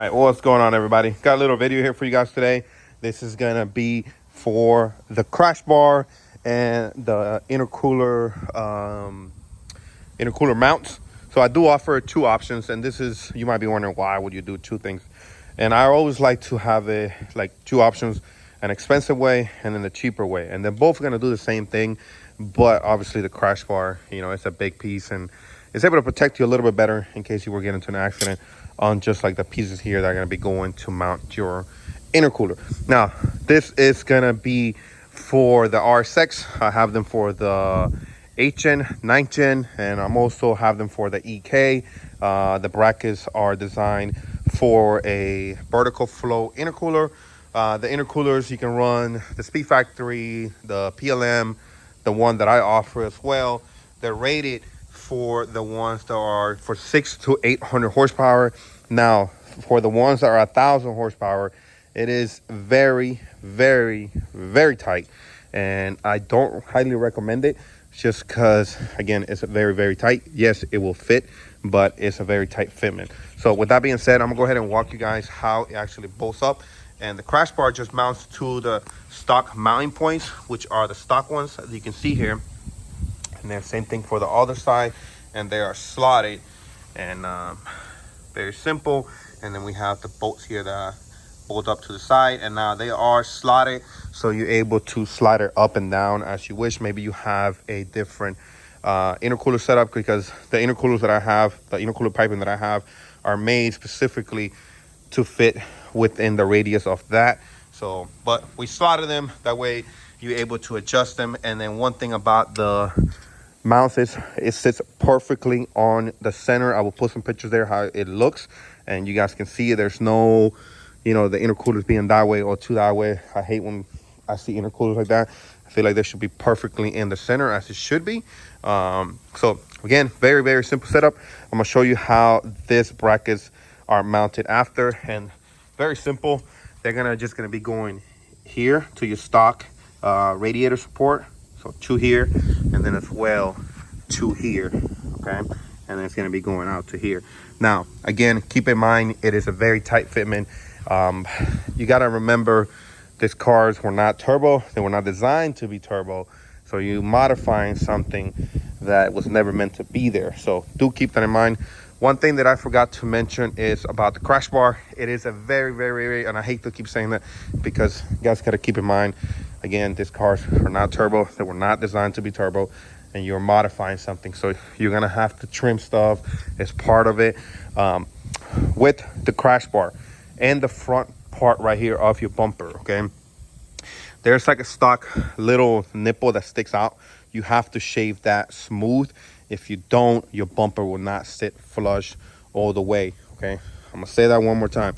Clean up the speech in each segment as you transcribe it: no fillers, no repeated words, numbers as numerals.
All right, what's going on, everybody? Got a little video here for you guys today. This is gonna be for the crash bar and the intercooler mounts. So I do offer two options, and this is, you might be wondering, why would you do two things? And I always like to have two options: an expensive way and then the cheaper way, and they're both gonna do the same thing. But obviously the crash bar, it's a big piece and it's able to protect you a little bit better in case you were getting into an accident, on just like the pieces here that are going to be going to mount your intercooler. Now, this is going to be for the Rsx. I have them for the 8th gen, 9th gen, and I'm also have them for the EK. The brackets are designed for a vertical flow intercooler. The intercoolers, you can run the Speed Factory, the PLM, the one that I offer as well. They're rated for the ones that are for 600 to 800 horsepower. Now, for the ones that are 1,000 horsepower, it is very, very, very tight, and I don't highly recommend it, just because, again, it's very, very tight. Yes, it will fit, but it's a very tight fitment. So with that being said, I'm gonna go ahead and walk you guys how it actually bolts up. And the crash bar just mounts to the stock mounting points, which are the stock ones that you can see here. And then same thing for the other side, and they are slotted and very simple. And then we have the bolts here that bolt up to the side, and now they are slotted, so you're able to slide it up and down as you wish. Maybe you have a different intercooler setup, because the intercoolers that I have, the intercooler piping that I have, are made specifically to fit within the radius of that. So, but we slotted them that way you're able to adjust them. And then one thing about the mounts is it sits perfectly on the center. I will put some pictures there how it looks, and you guys can see there's no, the intercoolers being that way or to that way. I hate when I see intercoolers like that. I feel like they should be perfectly in the center, as it should be. So again, very, very simple setup. I'm gonna show you how these brackets are mounted after, and very simple. They're just gonna be going here to your stock radiator support. So two here, and then as well two here, okay? And then it's gonna be going out to here. Now, again, keep in mind, it is a very tight fitment. You gotta remember, these cars were not turbo. They were not designed to be turbo. So you're modifying something that was never meant to be there. So do keep that in mind. One thing that I forgot to mention is about the crash bar. It is a very, very, very, and I hate to keep saying that, because you guys gotta keep in mind, again, these cars are not turbo. They were not designed to be turbo, and you're modifying something. So you're gonna have to trim stuff as part of it. With the crash bar and the front part right here of your bumper, okay? There's like a stock little nipple that sticks out. You have to shave that smooth. If you don't, your bumper will not sit flush all the way, okay? I'm gonna say that one more time.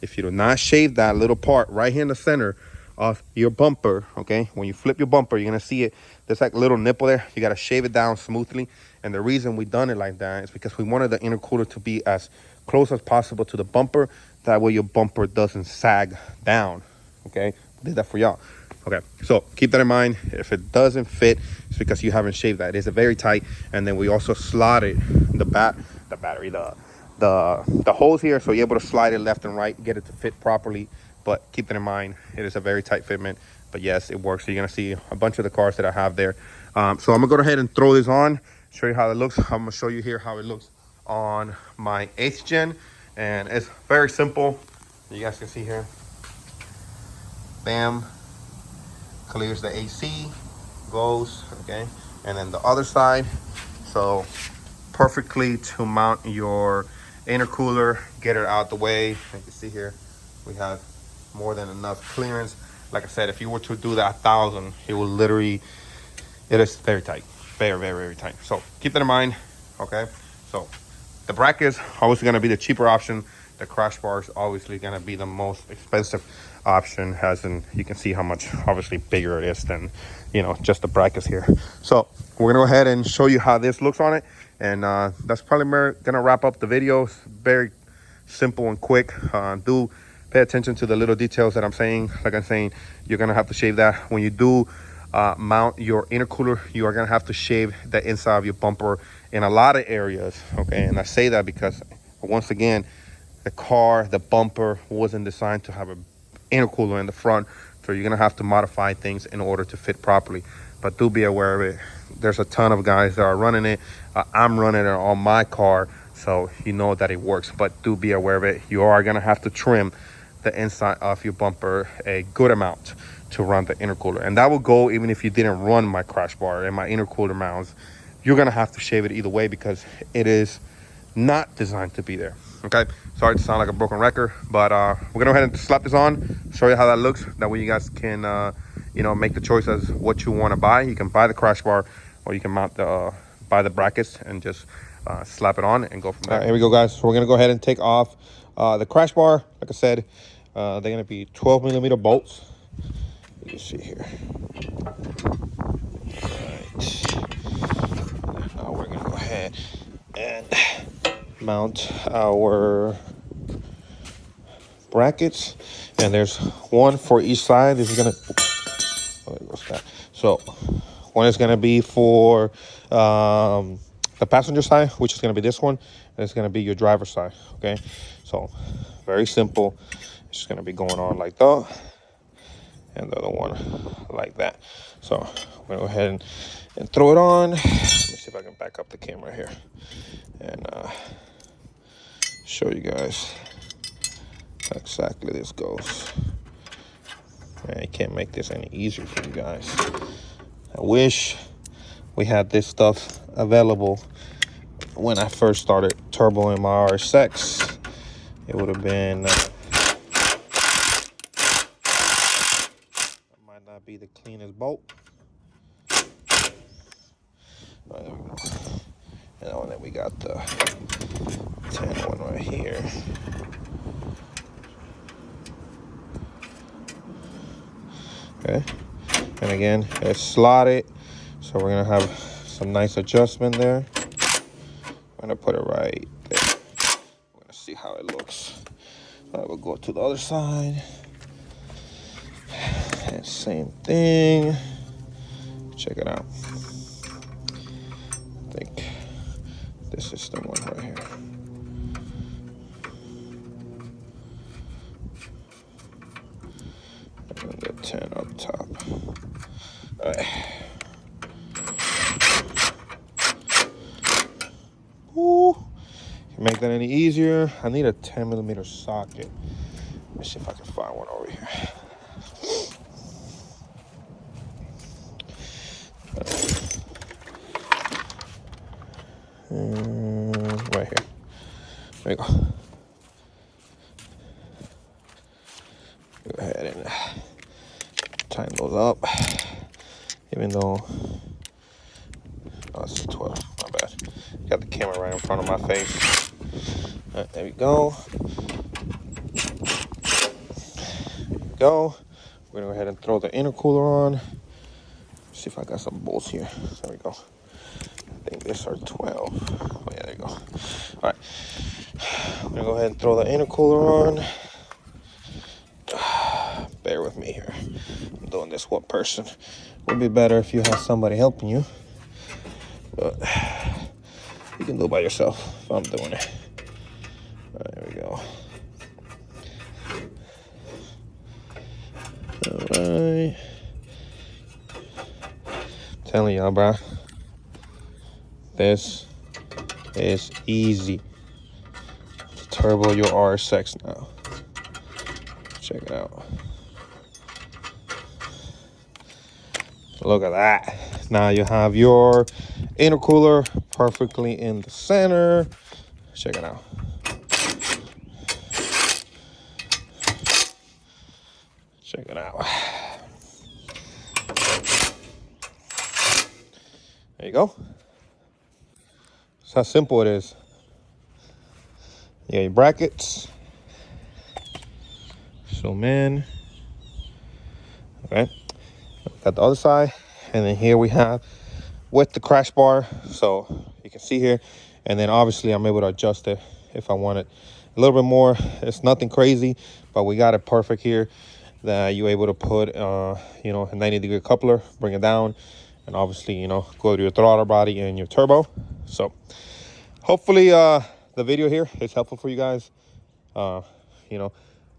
If you do not shave that little part right here in the center of your bumper, okay? When you flip your bumper, you're gonna see it. There's like a little nipple there. You gotta shave it down smoothly. And the reason we done it like that is because we wanted the intercooler to be as close as possible to the bumper. That way your bumper doesn't sag down, okay? Did that for y'all. Okay, so keep that in mind. If it doesn't fit, it's because you haven't shaved that. It is very tight. And then we also slotted the holes here, so you're able to slide it left and right, get it to fit properly. But keep that in mind, it is a very tight fitment. But yes, it works. So you're gonna see a bunch of the cars that I have there. So I'm gonna go ahead and throw this on, show you how it looks. I'm gonna show you here how it looks on my 8th gen, and it's very simple. You guys can see here. Bam. Clears the AC, goes, okay? And then the other side, so perfectly to mount your intercooler, get it out the way. You can see here, we have more than enough clearance. Like I said, if you were to do that 1,000, it will literally, it is very tight, very, very, very tight. So keep that in mind, okay? So the brackets always gonna be the cheaper option. The crash bar is obviously gonna be the most expensive option, as in you can see how much obviously bigger it is than just the brackets here. So we're gonna go ahead and show you how this looks on it, and that's probably gonna wrap up the video. It's very simple and quick. Do pay attention to the little details that I'm saying. Like I'm saying, you're gonna have to shave that when you do mount your intercooler. You are gonna have to shave the inside of your bumper in a lot of areas, okay? And I say that because, once again, the car, the bumper wasn't designed to have an intercooler in the front, so you're gonna have to modify things in order to fit properly. But do be aware of it. There's a ton of guys that are running it. I'm running it on my car, so you know that it works. But do be aware of it. You are gonna have to trim the inside of your bumper a good amount to run the intercooler, and that will go even if you didn't run my crash bar and my intercooler mounts. You're gonna have to shave it either way because it is not designed to be there. Okay, sorry to sound like a broken record, but we're gonna go ahead and slap this on, show you how that looks. That way you guys can you know, make the choice as what you want to buy. You can buy the crash bar, or you can mount the buy the brackets and just slap it on and go from there. All right, here we go, guys. So we're gonna go ahead and take off the crash bar. Like I said, they're gonna be 12mm bolts. You see here. All right. Now we're gonna go ahead and mount our brackets, and there's one for each side. This is gonna, oh, there goes that. So one is gonna be for the passenger side, which is gonna be this one, and it's gonna be your driver's side. Okay, so very simple. It's just gonna be going on like that, and the other one like that. So I'm gonna go ahead and throw it on. Let me see if I can back up the camera here and show you guys how exactly this goes. Man, you can't make this any easier for you guys. I wish we had this stuff available when I first started turboing my RSX. It would have been might not be the cleanest bolt. Right, there we go. And then we got the 10 one right here. Okay, and again, it's slotted, so we're gonna have some nice adjustment there. I'm gonna put it right there. We're gonna see how it looks. We'll go to the other side. And same thing. Check it out. I think this is the one right here. And the 10 up top. All right. Ooh. Can make that any easier? I need a 10mm socket. Let me see if I can find one over here. Right here. There you go. Go ahead and tighten those up. Even though, oh, it's 12. My bad. Got the camera right in front of my face. All right, there we go. We're gonna go ahead and throw the intercooler on. See if I got some bolts here. There we go. I think these are 12. Oh yeah, there you go. All right, I'm gonna go ahead and throw the intercooler on. Bear with me here. I'm doing this one person. Would be better if you have somebody helping you, but you can do it by yourself. If I'm doing it. All right, there we go. All right. Telling y'all, bro. This is easy to turbo your RSX now. Check it out. Look at that. Now you have your intercooler perfectly in the center. Check it out. Check it out. There you go. That's how simple it is. You got your brackets. Zoom in. Okay. Got the other side. And then here we have with the crash bar. So you can see here. And then obviously I'm able to adjust it if I want it a little bit more. It's nothing crazy, but we got it perfect here. That you're able to put, you know, a 90-degree coupler, bring it down, and obviously, you know, go to your throttle body and your turbo. So hopefully the video here is helpful for you guys. You know,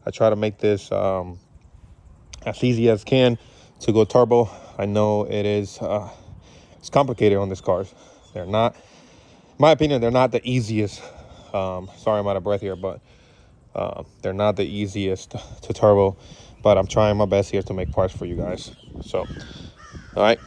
I try to make this as easy as can to go turbo. I know it is it's complicated on these cars. They're not, in my opinion, they're not the easiest. Sorry, I'm out of breath here, but they're not the easiest to turbo. But I'm trying my best here to make parts for you guys. So, all right.